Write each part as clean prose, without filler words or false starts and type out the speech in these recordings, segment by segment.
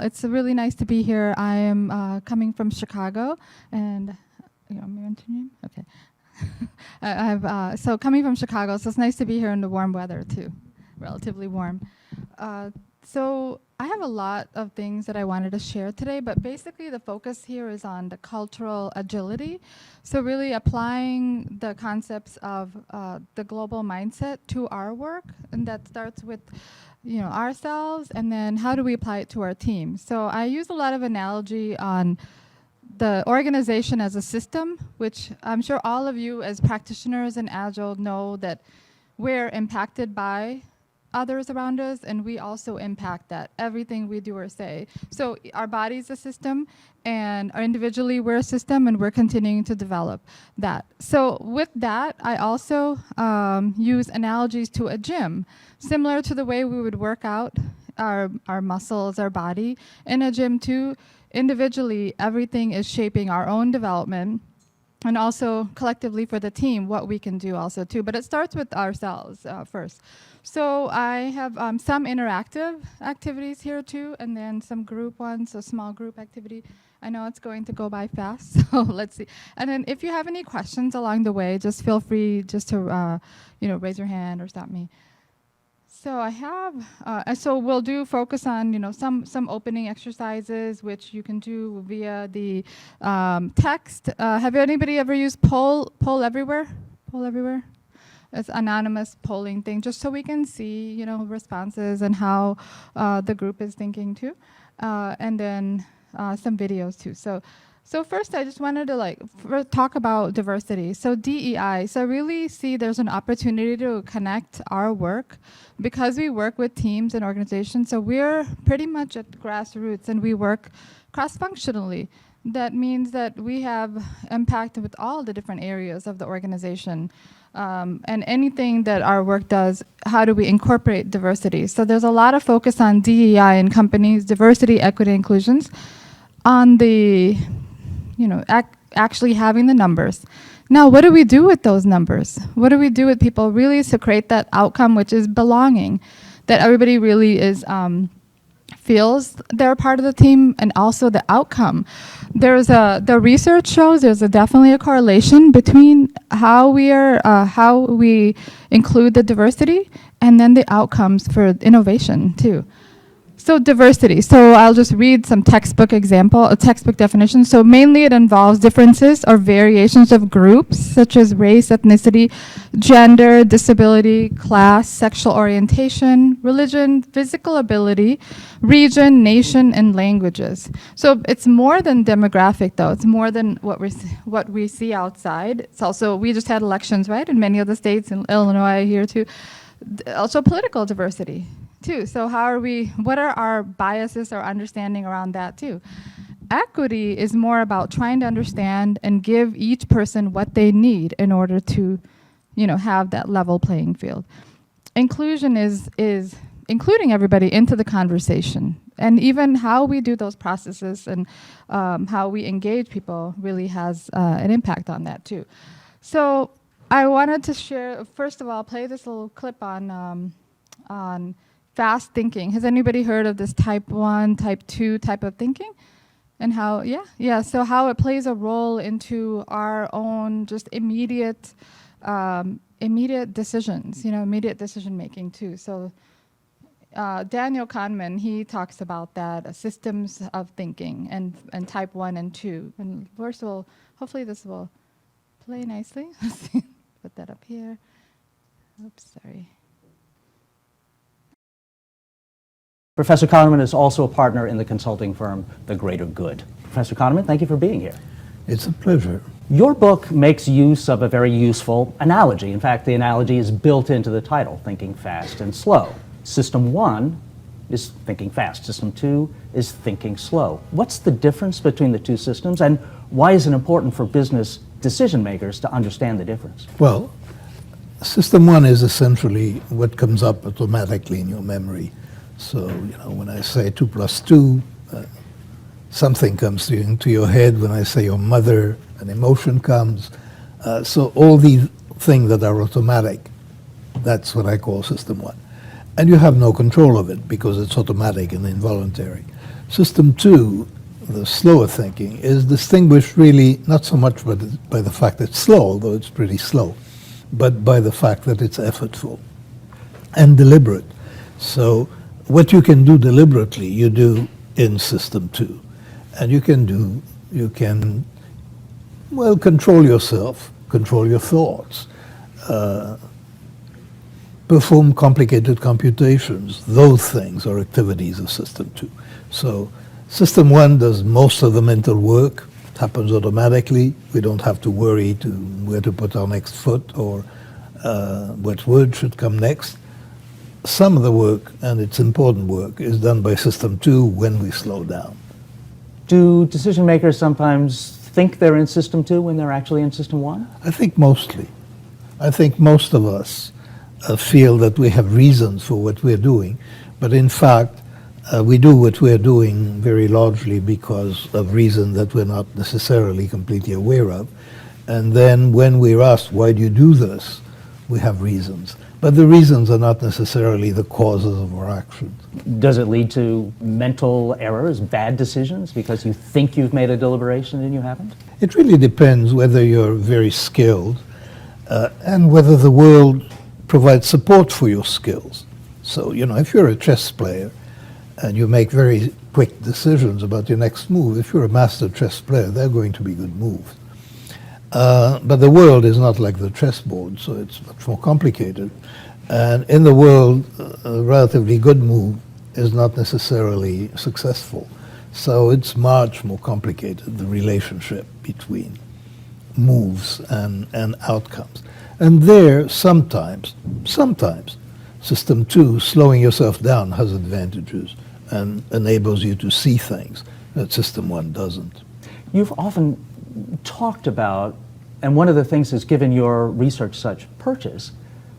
it's really nice to be here. I am coming from Chicago, and you want me to mention your name? Okay. So coming from Chicago, so it's nice to be here in the warm weather too, relatively warm. So I have a lot of things that I wanted to share today, but basically the focus here is on the cultural agility. So really applying the concepts of the global mindset to our work, and that starts with ourselves, and then how do we apply it to our team. So I use a lot of analogy on the organization as a system, which I'm sure all of you as practitioners in Agile know that we're impacted by others around us, and we also impact that, everything we do or say. So our body's a system, and individually we're a system, and we're continuing to develop that. So with that, I also use analogies to a gym, similar to the way we would work out our muscles, our body. In a gym too, individually, everything is shaping our own development, and also collectively for the team, what we can do also too. But it starts with ourselves first. So I have some interactive activities here too, and then some group ones, so small group activity. I know it's going to go by fast, so let's see. And then if you have any questions along the way, just feel free just to raise your hand or stop me. So I have, so we'll do focus on, some opening exercises, which you can do via the text. Have anybody ever used poll everywhere? Poll everywhere? It's anonymous polling thing, just so we can see, responses and how the group is thinking too. And then some videos too. So first, I just wanted to talk about diversity. So DEI. So I really see there's an opportunity to connect our work because we work with teams and organizations. So we're pretty much at grassroots, and we work cross-functionally. That means that we have impact with all the different areas of the organization. And anything that our work does, how do we incorporate diversity? So there's a lot of focus on DEI in companies, diversity, equity, inclusions, on the actually having the numbers. Now, what do we do with those numbers? What do we do with people really to create that outcome, which is belonging, that everybody really is feels they're part of the team, and also the outcome. The research shows there's definitely a correlation between how we include the diversity and then the outcomes for innovation too. So diversity. So I'll just read some textbook definition. So mainly it involves differences or variations of groups such as race, ethnicity, gender, disability, class, sexual orientation, religion, physical ability, region, nation, and languages. So it's more than demographic though. It's more than what we see outside. It's also, we just had elections, right? In many of the states, in Illinois here too. Also political diversity too. So what are our biases or understanding around that too? Equity is more about trying to understand and give each person what they need in order to, have that level playing field. Inclusion is including everybody into the conversation, and even how we do those processes and how we engage people really has an impact on that too. So I wanted to share, first of all, play this little clip on fast thinking. Has anybody heard of this type 1, type 2 type of thinking? And how, so how it plays a role into our own just immediate decisions, immediate decision making too. So Daniel Kahneman, he talks about that, systems of thinking and type 1 and 2. And first of all, hopefully this will play nicely. Let's see. Put that up here. Oops, sorry. Professor Kahneman is also a partner in the consulting firm The Greater Good. Professor Kahneman, thank you for being here. It's a pleasure. Your book makes use of a very useful analogy. In fact, the analogy is built into the title, Thinking Fast and Slow. System 1 is thinking fast. System 2 is thinking slow. What's the difference between the two systems, and why is it important for business decision makers to understand the difference? Well, System 1 is essentially what comes up automatically in your memory. So, when I say 2 plus 2, something comes into your head. When I say your mother, an emotion comes. So all these things that are automatic, that's what I call System 1. And you have no control of it because it's automatic and involuntary. System 2, the slower thinking, is distinguished really not so much by the fact it's slow, although it's pretty slow, but by the fact that it's effortful and deliberate. So what you can do deliberately, you do in System 2. And you can, well, control yourself, control your thoughts, perform complicated computations. Those things are activities of System 2. So System 1 does most of the mental work. It happens automatically. We don't have to worry where to put our next foot or what word should come next. Some of the work, and it's important work, is done by System 2 when we slow down. Do decision makers sometimes think they're in System 2 when they're actually in System 1? I think mostly. I think most of us feel that we have reasons for what we're doing, but in fact, we do what we're doing very largely because of reasons that we're not necessarily completely aware of. And then when we're asked, why do you do this? We have reasons. But the reasons are not necessarily the causes of our actions. Does it lead to mental errors, bad decisions, because you think you've made a deliberation and you haven't? It really depends whether you're very skilled and whether the world provides support for your skills. So, if you're a chess player and you make very quick decisions about your next move, if you're a master chess player, they're going to be good moves. But the world is not like the chessboard, so it's much more complicated. And in the world, a relatively good move is not necessarily successful. So it's much more complicated, the relationship between moves and outcomes. And there, sometimes, System 2, slowing yourself down, has advantages and enables you to see things that System 1 doesn't. You've often talked about, and one of the things that's given your research such purchase,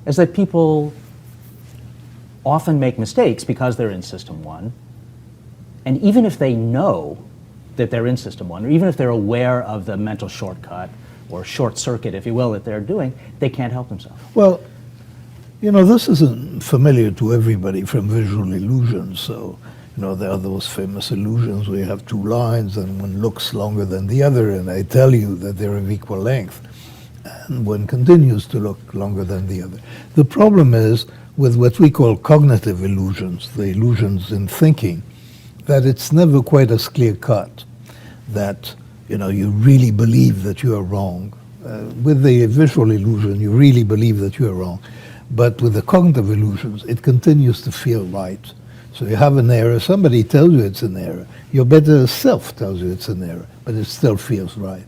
is that people often make mistakes because they're in System 1. And even if they know that they're in System 1, or even if they're aware of the mental shortcut or short circuit, if you will, that they're doing, they can't help themselves. Well, this isn't familiar to everybody from visual illusions. So, there are those famous illusions where you have two lines and one looks longer than the other, and I tell you that they're of equal length, and one continues to look longer than the other. The problem is with what we call cognitive illusions, the illusions in thinking, that it's never quite as clear-cut, that you really believe that you are wrong. With the visual illusion, you really believe that you are wrong. But with the cognitive illusions, it continues to feel right. So you have an error, somebody tells you it's an error. Your better self tells you it's an error, but it still feels right.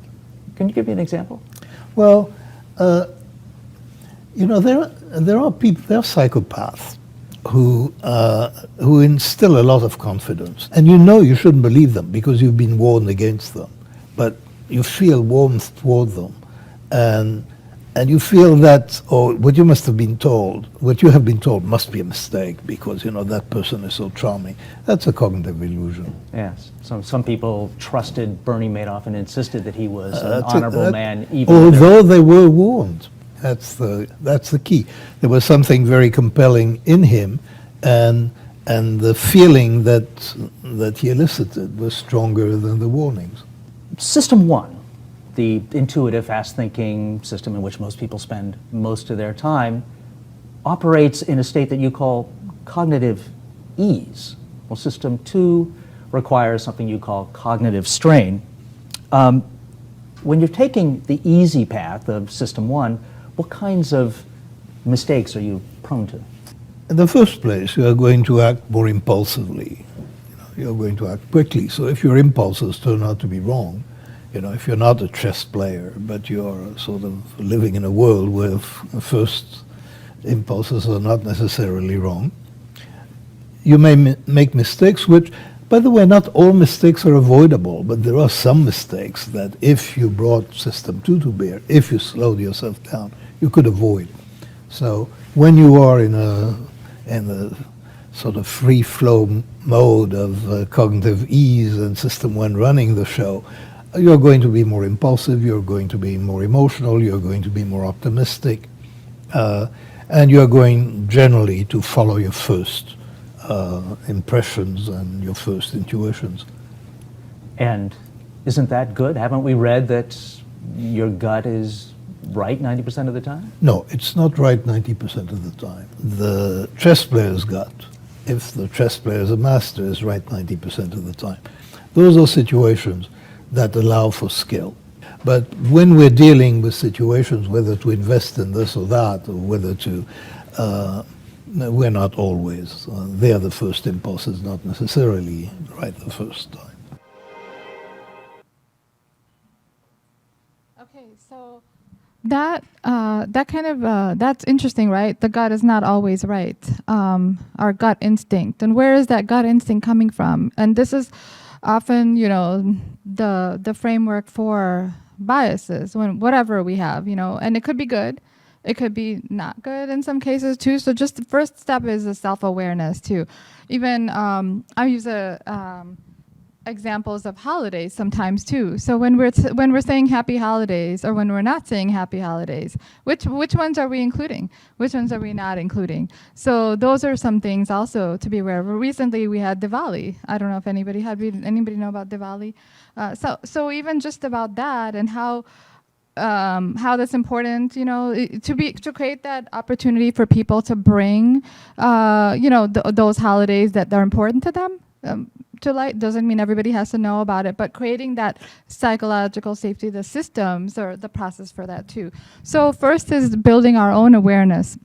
Can you give me an example? Well, there are people, there are psychopaths who instill a lot of confidence. And you shouldn't believe them because you've been warned against them. But you feel warmth toward them. And you feel that, or what you must have been told, what you have been told must be a mistake because, that person is so charming. That's a cognitive illusion. Yes. So some people trusted Bernie Madoff and insisted that he was an honorable man, even although they were warned. That's the key. There was something very compelling in him, and the feeling that he elicited was stronger than the warnings. System 1, the intuitive, fast-thinking system in which most people spend most of their time, operates in a state that you call cognitive ease. Well, System 2 requires something you call cognitive strain. When you're taking the easy path of System 1, what kinds of mistakes are you prone to? In the first place, you are going to act more impulsively. You're going to act quickly. So if your impulses turn out to be wrong, if you're not a chess player, but you're sort of living in a world where first impulses are not necessarily wrong, you may make mistakes, which, by the way, not all mistakes are avoidable, but there are some mistakes that if you brought System 2 to bear, if you slowed yourself down, you could avoid. So when you are in a sort of free-flow mode of cognitive ease and System 1 running the show, you're going to be more impulsive, you're going to be more emotional, you're going to be more optimistic, and you're going generally to follow your first impressions and your first intuitions. And isn't that good? Haven't we read that your gut is right 90% of the time? No, it's not right 90% of the time. The chess player's gut, if the chess player is a master, is right 90% of the time. Those are situations that allow for skill. But when we're dealing with situations, whether to invest in this or that, or whether to, we're not always. There, the first impulse is not necessarily right the first time. Okay, so that kind of that's interesting, right? The gut is not always right. Our gut instinct, and where is that gut instinct coming from? And this is often, the framework for biases when whatever we have, and it could be good, it could be not good in some cases too. So just the first step is the self-awareness too. Even I use examples of holidays sometimes too. So when we're saying happy holidays or when we're not saying happy holidays, which ones are we including? Which ones are we not including? So those are some things also to be aware of. Recently we had Diwali. I don't know if anybody know about Diwali. So even just about that and how that's important, to create that opportunity for people to bring, those holidays that are important to them. To light doesn't mean everybody has to know about it, but creating that psychological safety, the systems or the process for that too. So first is building our own awareness.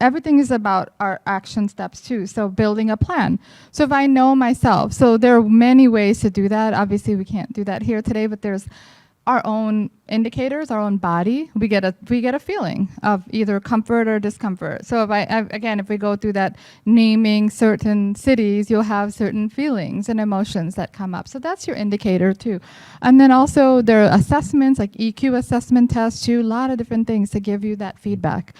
Everything is about our action steps too. So building a plan. So if I know myself, so there are many ways to do that. Obviously we can't do that here today, but there's our own indicators, our own body. We get a feeling of either comfort or discomfort. So if we go through that naming certain cities, you'll have certain feelings and emotions that come up. So that's your indicator too. And then also there are assessments like EQ assessment tests too, a lot of different things to give you that feedback.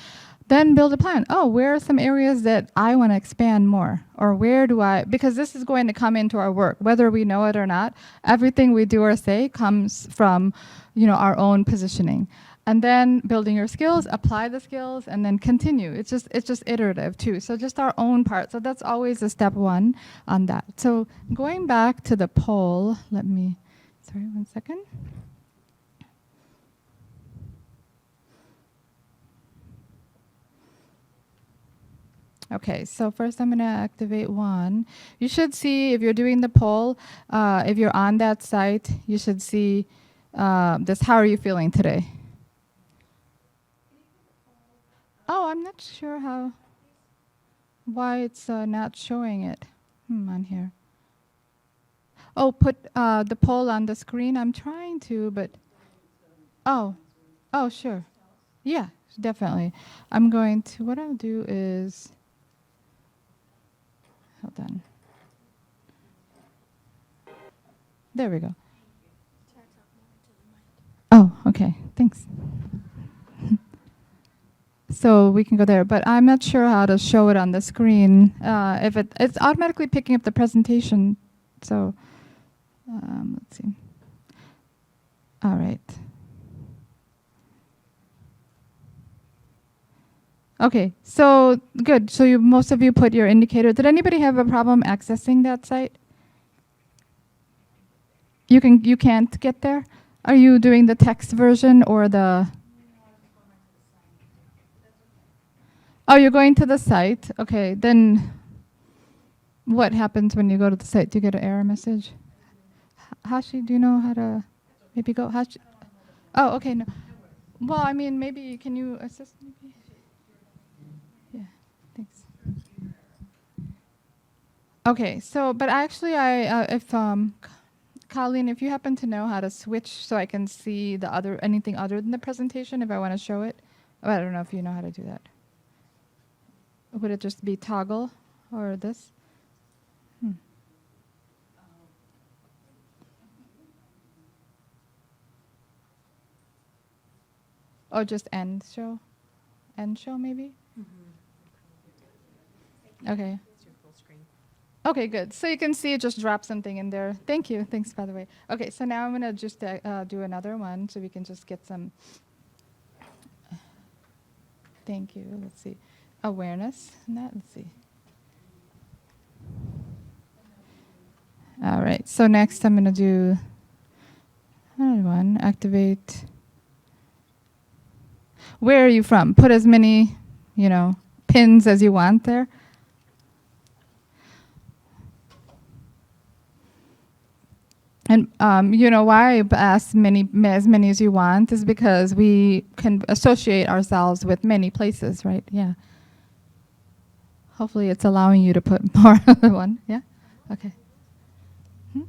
Then build a plan. Oh, where are some areas that I want to expand more? Or because this is going to come into our work, whether we know it or not. Everything we do or say comes from, our own positioning. And then building your skills, apply the skills, and then continue. It's just iterative too. So just our own part. So that's always a step one on that. So going back to the poll, sorry, 1 second. Okay, so first I'm going to activate one. You should see, if you're doing the poll, if you're on that site, you should see this, how are you feeling today? Oh, I'm not sure why it's not showing it on here. Oh, put the poll on the screen. I'm trying to, but, oh, sure. Yeah, definitely. What I'll do is, hold on. There we go. Oh, okay, thanks. So we can go there, but I'm not sure how to show it on the screen. If it's automatically picking up the presentation. So let's see. All right. Okay, so good. So most of you put your indicator. Did anybody have a problem accessing that site? You can't get there? Are you doing the text version or the? Oh, you're going to the site. Okay, then what happens when you go to the site? Do you get an error message? Hashi, do you know how to maybe go? Hashi? Oh, okay. No. Well, I mean, maybe can you assist maybe? Yeah, thanks. Okay, so but actually, if Colleen, if you happen to know how to switch so I can see anything other than the presentation, if I want to show it, I don't know if you know how to do that. Would it just be toggle or this? Or just end show maybe? Okay. Okay, good. So you can see it just drop something in there. Thank you. Thanks, by the way. Okay, so now I'm going to just do another one so we can just get some. Thank you. Let's see. Awareness in that. Let's see. right, so next I'm going to do another one, activate. Where are you from? Put as many, pins as you want there. And why I ask as many as you want is because we can associate ourselves with many places, right? Yeah. Hopefully it's allowing you to put more than one. Yeah? Okay. Hmm?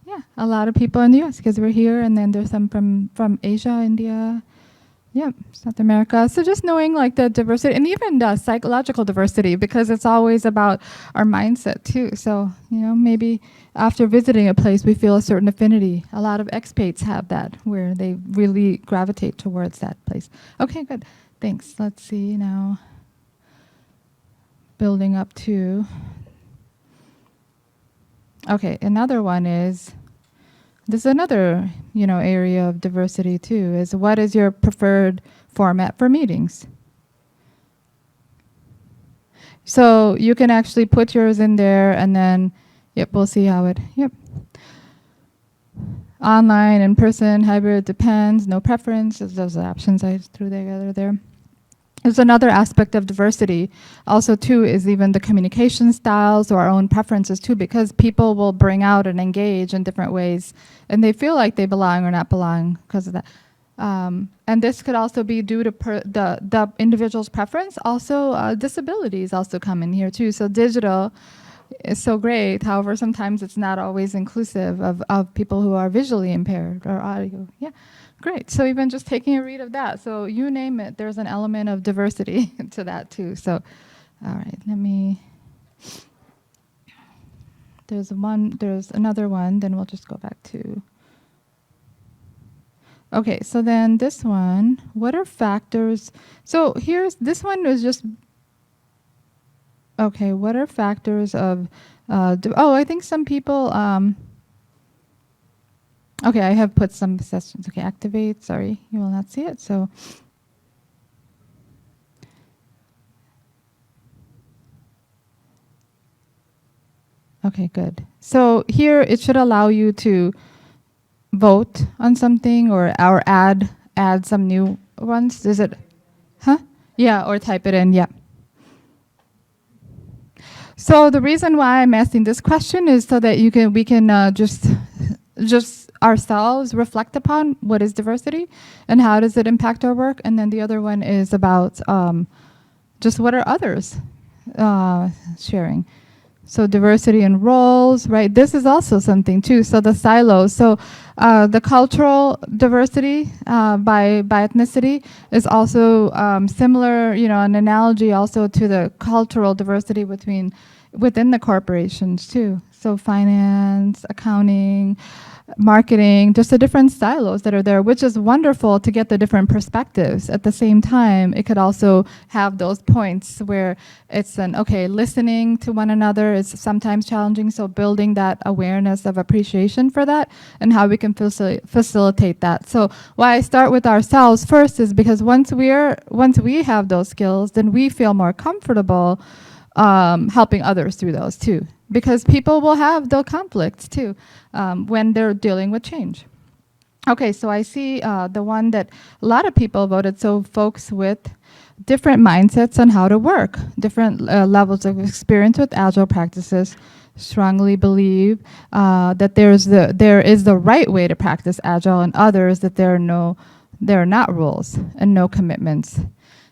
Yeah, a lot of people in the US because we're here, and then there's some from Asia, India, yeah, South America. So just knowing like the diversity and even the psychological diversity, because it's always about our mindset too. So, maybe after visiting a place, we feel a certain affinity. A lot of expats have that, where they really gravitate towards that place. Okay, good. Thanks. Let's see now. Building up to. Okay, another one is, this is another, area of diversity too, is what is your preferred format for meetings? So you can actually put yours in there, and then, we'll see how it, Online, in person, hybrid, depends, no preference. Those are the options I threw together there. There's another aspect of diversity also too, is even the communication styles or our own preferences too, because people will bring out and engage in different ways, and they feel like they belong or not belong because of that. And this could also be due to the individual's preference. Also, disabilities also come in here too. So digital is so great. However, sometimes it's not always inclusive of people who are visually impaired or audio. Yeah. Great. So even just taking a read of that. So you name it, there's an element of diversity to that too. So, all right, there's another one, then we'll just go back to. Okay, so then this one, what are factors? So this one was just, okay, what are factors of, I think some people, okay, I have put some sessions. Okay, activate. Sorry, you will not see it. So, okay, good. So here it should allow you to vote on something or add some new ones. Is it? Huh? Yeah, or type it in. Yeah. So the reason why I'm asking this question is so that we can just ourselves reflect upon what is diversity and how does it impact our work. And then the other one is about just what are others sharing. So diversity in roles, right? This is also something too. So the silos. So the cultural diversity by ethnicity is also similar, an analogy also to the cultural diversity within the corporations too. So finance, accounting, marketing, just the different silos that are there, which is wonderful to get the different perspectives. At the same time, it could also have those points where it's listening to one another is sometimes challenging, so building that awareness of appreciation for that and how we can facilitate that. So why I start with ourselves first is because once we have those skills, then we feel more comfortable helping others through those too. Because people will have those conflicts too when they're dealing with change. Okay, so I see the one that a lot of people voted, so folks with different mindsets on how to work, different levels of experience with agile practices, strongly believe that there is the right way to practice agile, and others that there are not rules and no commitments.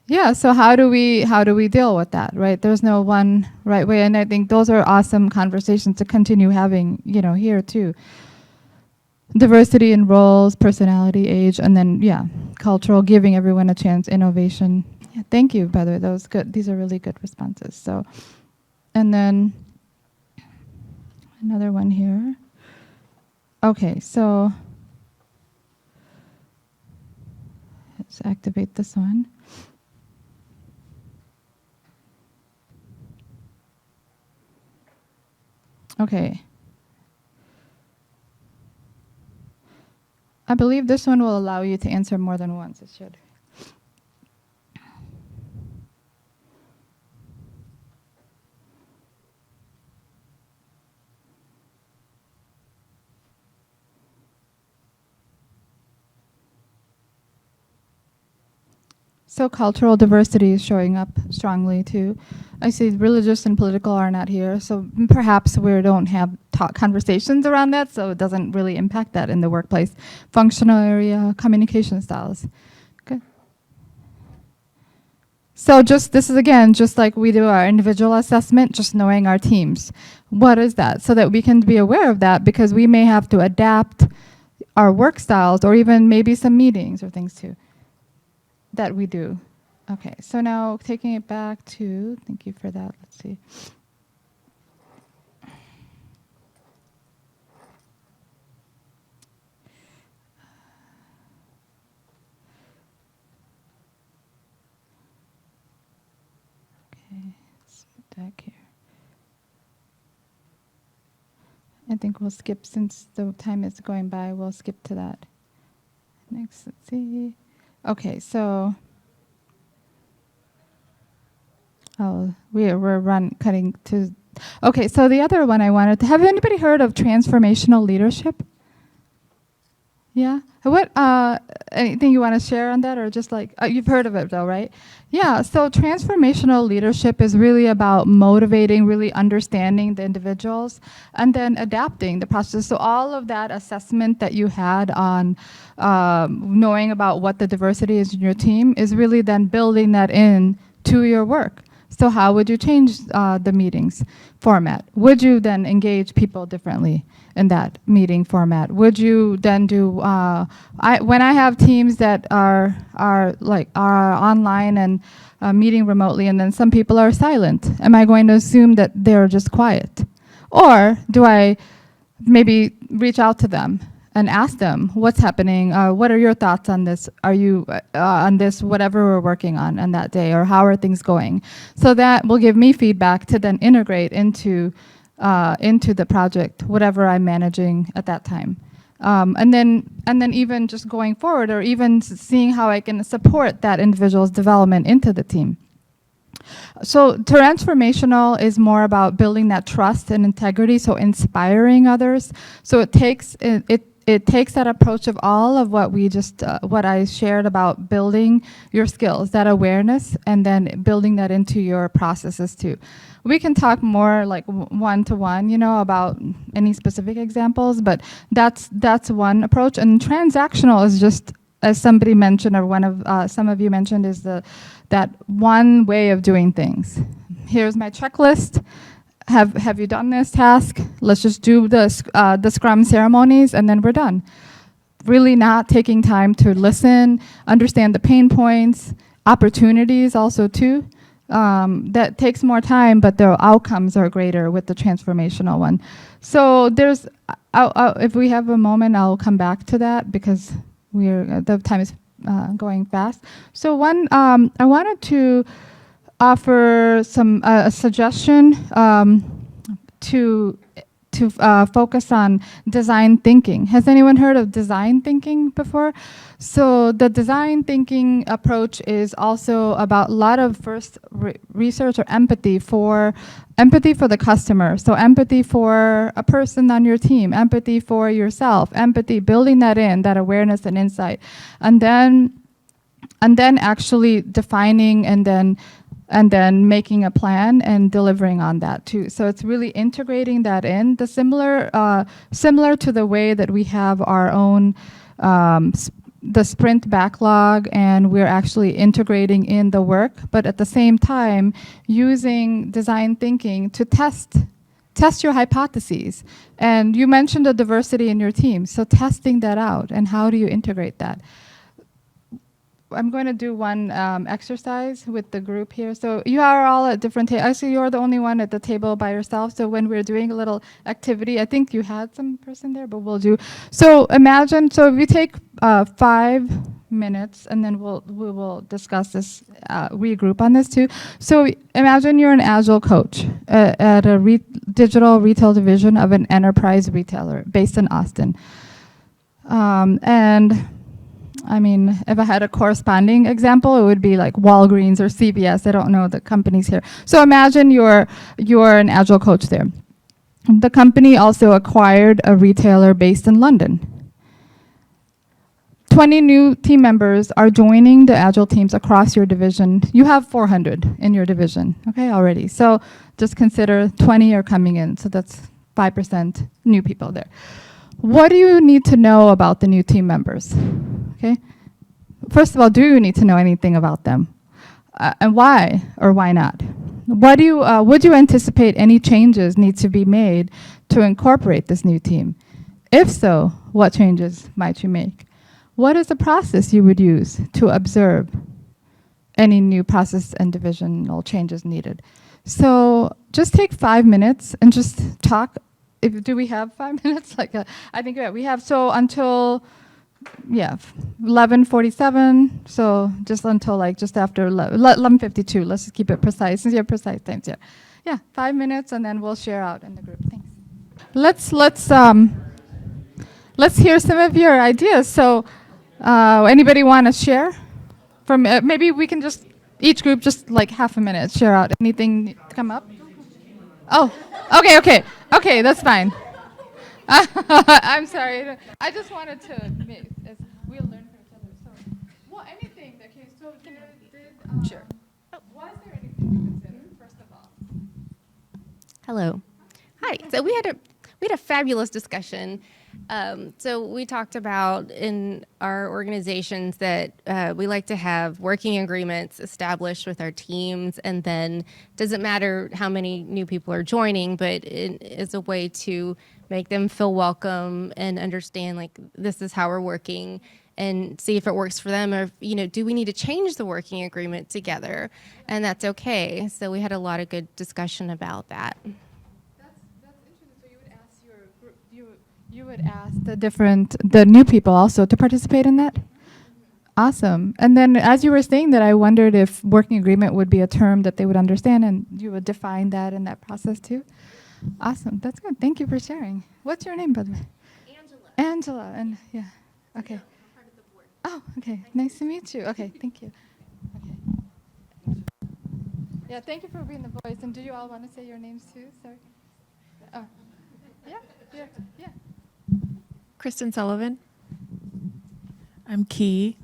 Yeah, so how do we deal with that, right? There's no one right way, and I think those are awesome conversations to continue having, here too. Diversity in roles, personality, age, and then cultural, giving everyone a chance, innovation. Yeah, thank you, by the way, that was good. These are really good responses. So, and then another one here. Okay, so let's activate this one. Okay. I believe this one will allow you to answer more than once. It should. So cultural diversity is showing up strongly too. I see religious and political are not here, so perhaps we don't have conversations around that, so it doesn't really impact that in the workplace. Functional area, communication styles. Good. So this is again, just like we do our individual assessment, just knowing our teams. What is that? So that we can be aware of that, because we may have to adapt our work styles or even maybe some meetings or things too that we do. Okay, so now taking it back to, thank you for that, let's see. Okay, let's get back here. I think we'll skip, since the time is going by, we'll skip to that. Next, let's see. Okay, so we're cutting to. Okay, so the other one I wanted to have anybody heard of transformational leadership? Yeah. What? Anything you want to share on that, or just like you've heard of it though, right? Yeah. So transformational leadership is really about motivating, really understanding the individuals, and then adapting the process. So all of that assessment that you had on knowing about what the diversity is in your team is really then building that in to your work. So how would you change the meetings format? Would you then engage people differently in that meeting format? Would you then do, when I have teams that are online and meeting remotely, and then some people are silent, am I going to assume that they're just quiet? Or do I maybe reach out to them and ask them what's happening? What are your thoughts on this? Are you on this, whatever we're working on that day, or how are things going? So that will give me feedback to then integrate into the project, whatever I'm managing at that time. And then even just going forward, or even seeing how I can support that individual's development into the team. So transformational is more about building that trust and integrity, so inspiring others. So it takes that approach of all of what we just, what I shared about building your skills, that awareness, and then building that into your processes too. We can talk more like one-to-one, about any specific examples, but that's one approach. And transactional is just, as somebody mentioned, or some of you mentioned, is that one way of doing things. Here's my checklist. Have you done this task? Let's just do the scrum ceremonies, and then we're done. Really not taking time to listen, understand the pain points, opportunities also too. That takes more time, but the outcomes are greater with the transformational one. So there's, if we have a moment, I'll come back to that, because the time is going fast. So one, I wanted to offer a suggestion to focus on design thinking. Has anyone heard of design thinking before? So the design thinking approach is also about a lot of first research or empathy for the customer. So empathy for a person on your team, empathy for yourself, empathy, building that in, that awareness and insight. And then actually defining and then making a plan and delivering on that too. So it's really integrating that in. The similar to the way that we have our own the sprint backlog, and we're actually integrating in the work, but at the same time using design thinking to test your hypotheses. And you mentioned the diversity in your team, so testing that out and how do you integrate that. I'm going to do one exercise with the group here. So you are all at different tables. Actually, you're the only one at the table by yourself. So when we're doing a little activity, I think you had some person there, but we'll do. So imagine, so we take 5 minutes, and then we will discuss this, regroup on this too. So imagine you're an Agile coach at a digital retail division of an enterprise retailer based in Austin. And I mean, if I had a corresponding example, it would be like Walgreens or CVS. I don't know the companies here. So imagine you're an Agile coach there. The company also acquired a retailer based in London. 20 new team members are joining the Agile teams across your division. You have 400 in your division, okay, already. So just consider 20 are coming in, so that's 5% new people there. What do you need to know about the new team members? Okay. First of all, do you need to know anything about them? And why or why not? What do you, would you anticipate any changes need to be made to incorporate this new team? If so, what changes might you make? What is the process you would use to observe any new process and divisional changes needed? So just take 5 minutes and just talk. Do we have 5 minutes? I think we have, so until, 11:47. So just until just after 11:52. Let's just keep it precise, since you have precise times. Yeah, 5 minutes, and then we'll share out in the group. Thanks. Let's hear some of your ideas. So, anybody want to share? From maybe we can just each group just half a minute share out anything come up. Oh, okay, that's fine. I'm sorry. I just wanted to we'll learn from each other. So, anything that came. So, sure. Was there anything to consider first of all? Hello. Hi. So we had a fabulous discussion. So we talked about in our organizations that we like to have working agreements established with our teams, and then doesn't matter how many new people are joining, but it is a way to make them feel welcome and understand this is how we're working, and see if it works for them, or do we need to change the working agreement together, and that's okay. So we had a lot of good discussion about that. You would ask the new people also to participate in that? Awesome. And then as you were saying that, I wondered if working agreement would be a term that they would understand, and you would define that in that process too? Awesome. That's good. Thank you for sharing. What's your name, by the way? Angela. And okay. I'm part of the board. Oh, okay. Nice to meet you. Okay, thank you. Okay. Yeah, thank you for being the voice. And do you all want to say your names too? Sorry. Oh. Yeah. Kristen Sullivan. I'm Key.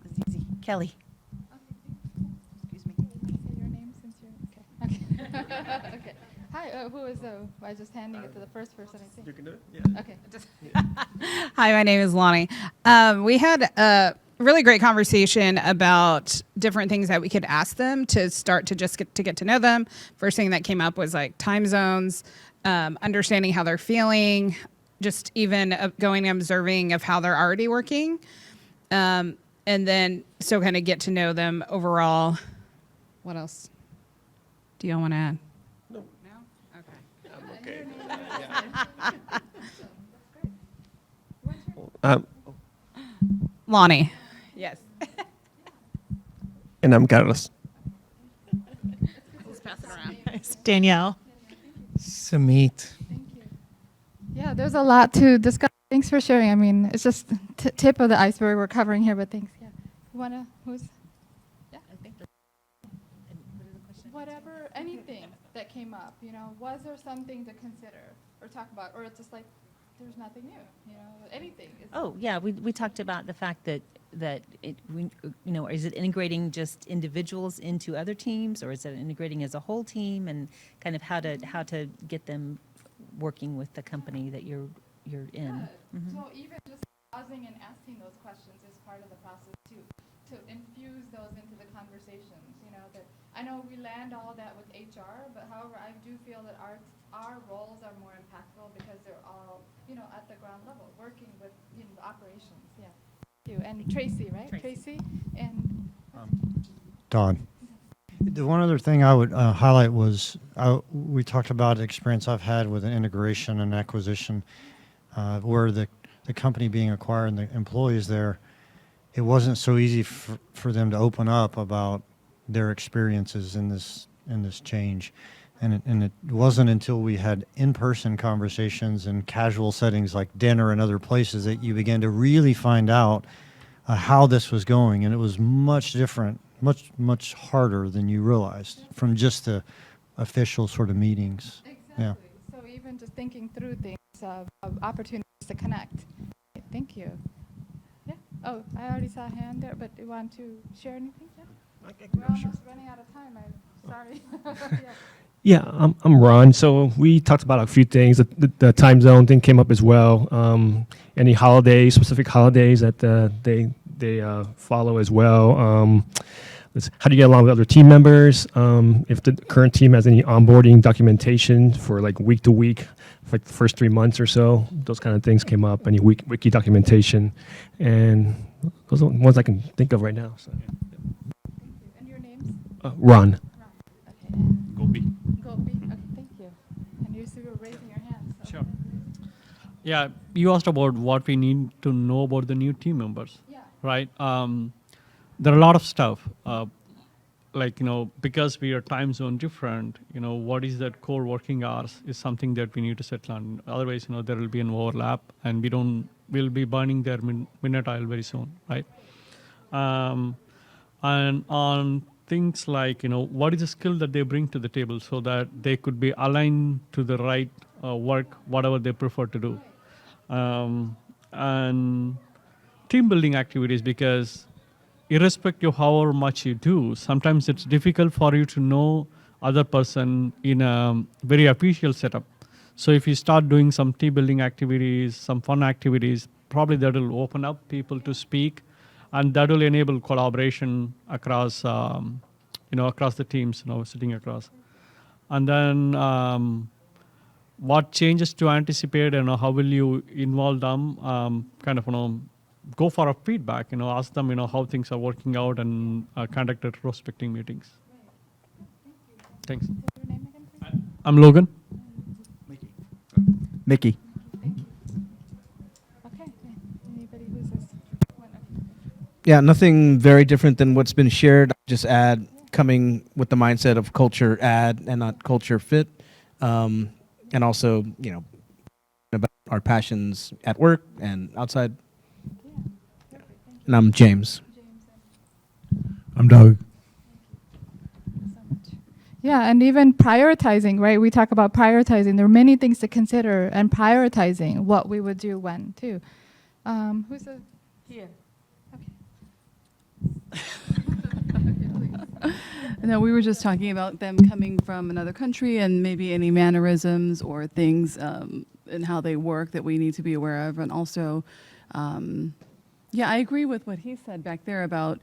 That's easy. Kelly. Excuse me. Can you say your name since you're okay? Okay. Hi. Who is? I was just handing it to the first person. I think. You can do it. Yeah. Okay. Hi, my name is Lonnie. We had a really great conversation about different things that we could ask them to start to just get to know them. First thing that came up was time zones, understanding how they're feeling, just even going and observing of how they're already working. And then so kind of get to know them overall. What else do y'all want to add? No. No? Okay. I'm okay. Lonnie. Yes. And I'm Carlos. Let's pass it around. It's Danielle. Samit. Yeah, there's a lot to discuss. Thanks for sharing. I mean, it's just tip of the iceberg we're covering here, but thanks. Yeah. Who's? Yeah. I think Whatever, anything that came up, was there something to consider or talk about, or it's just there's nothing new, anything. we talked about the fact that is it integrating just individuals into other teams, or is it integrating as a whole team, and kind of how to get them working with the company that you're in. Mm-hmm. So even just pausing and asking those questions is part of the process too, to infuse those into the conversations. That I know we land all that with HR, but however, I do feel that our roles are more impactful because they're all at the ground level, working with the operations. Yeah. You and Tracy, right? Tracy and Don. The one other thing I would highlight was we talked about the experience I've had with an integration and acquisition, where the company being acquired and the employees there, it wasn't so easy for them to open up about their experiences in this change. And it wasn't until we had in-person conversations and casual settings like dinner and other places that you began to really find out how this was going. And it was much different, much harder than you realized from just the official sort of meetings. exactly. Yeah. So even just thinking through things of opportunities to connect. Thank you. Oh, I already saw a hand there, but you want to share anything? Yeah. We're almost running out of time. I'm sorry. Yeah. Yeah, I'm Ron. So we talked about a few things. The time zone thing came up as well. Any holidays, specific holidays that they follow as well. How do you get along with other team members? If the current team has any onboarding documentation for like week to week, for like the first 3 months or so, those kind of things came up. Any wiki documentation, and those are the ones I can think of right now. So, And your names? Ron. Okay. Gopi. Gopi. Okay, thank you. And you were raising your hand. So. Sure. Yeah, you asked about what we need to know about the new team members, Yeah. right? There are a lot of stuff, like, because we are time zone different, what is that core working hours is something that we need to settle on. Otherwise, there will be an overlap and we'll be burning their minute oil very soon, right? And on things like, what is the skill that they bring to the table so that they could be aligned to the right work, whatever they prefer to do. And team building activities, because irrespective of however much you do, sometimes it's difficult for you to know other person in a very official setup. So if you start doing some team building activities, some fun activities, probably that will open up people to speak, and that will enable collaboration across, across the teams, sitting across. And then what changes to anticipate and how will you involve them, go for a feedback, ask them, how things are working out and conduct retrospective meetings. Thanks. Your name again, please? I'm Logan. Mickey. Okay. Anybody who's this one? Okay. Yeah, nothing very different than what's been shared. Just add, coming with the mindset of culture add and not culture fit. And also, about our passions at work and outside. Yeah. And I'm James. I'm Doug. So much. Yeah, and even prioritizing, right? We talk about prioritizing. There are many things to consider, and prioritizing what we would do when, too. Who's the here? Okay. No, we were just talking about them coming from another country and maybe any mannerisms or things and how they work that we need to be aware of. And also, yeah, I agree with what he said back there about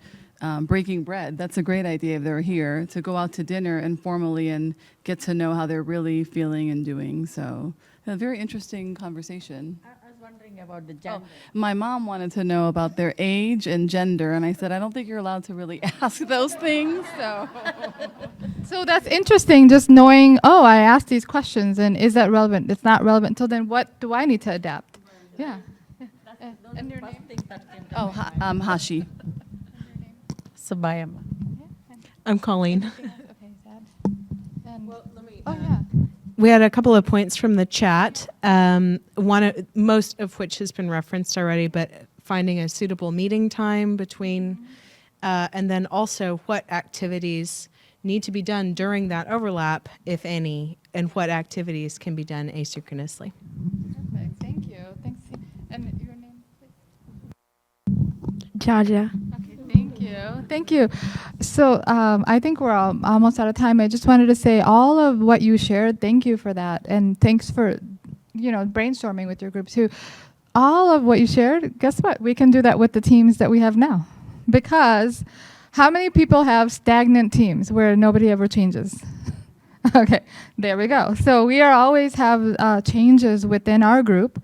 breaking bread. That's a great idea if they're here, to go out to dinner informally and get to know how they're really feeling and doing. So a very interesting conversation. I was wondering about the gender. My mom wanted to know about their age and gender, and I said, I don't think you're allowed to really ask those things. So that's interesting, just knowing, oh, I asked these questions, and is that relevant? It's not relevant. So then what do I need to adapt? Yeah. And your name? Oh, Hashi. Sabayama. I'm Colleen. Okay, Zad. And oh, yeah. We had a couple of points from the chat, most of which has been referenced already, but finding a suitable meeting time between, and then also what activities need to be done during that overlap, if any, and what activities can be done asynchronously. Perfect. Thank you. Thanks. And your name, please? Jaja. Okay, thank you. Thank you. So I think we're almost out of time. I just wanted to say all of what you shared, thank you for that. And thanks for, brainstorming with your group too. All of what you shared, guess what? We can do that with the teams that we have now. Because how many people have stagnant teams where nobody ever changes? Okay, there we go. So we always have changes within our group.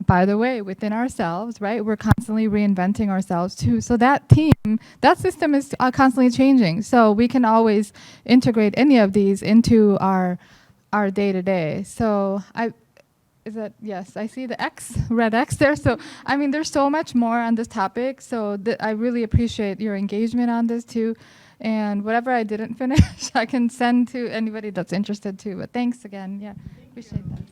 By the way, within ourselves, right? We're constantly reinventing ourselves too. So that team, that system is constantly changing. So we can always integrate any of these into our day-to-day. So yes, I see the red X there. So, there's so much more on this topic. So I really appreciate your engagement on this too. And whatever I didn't finish, I can send to anybody that's interested too. But thanks again. Yeah, appreciate that.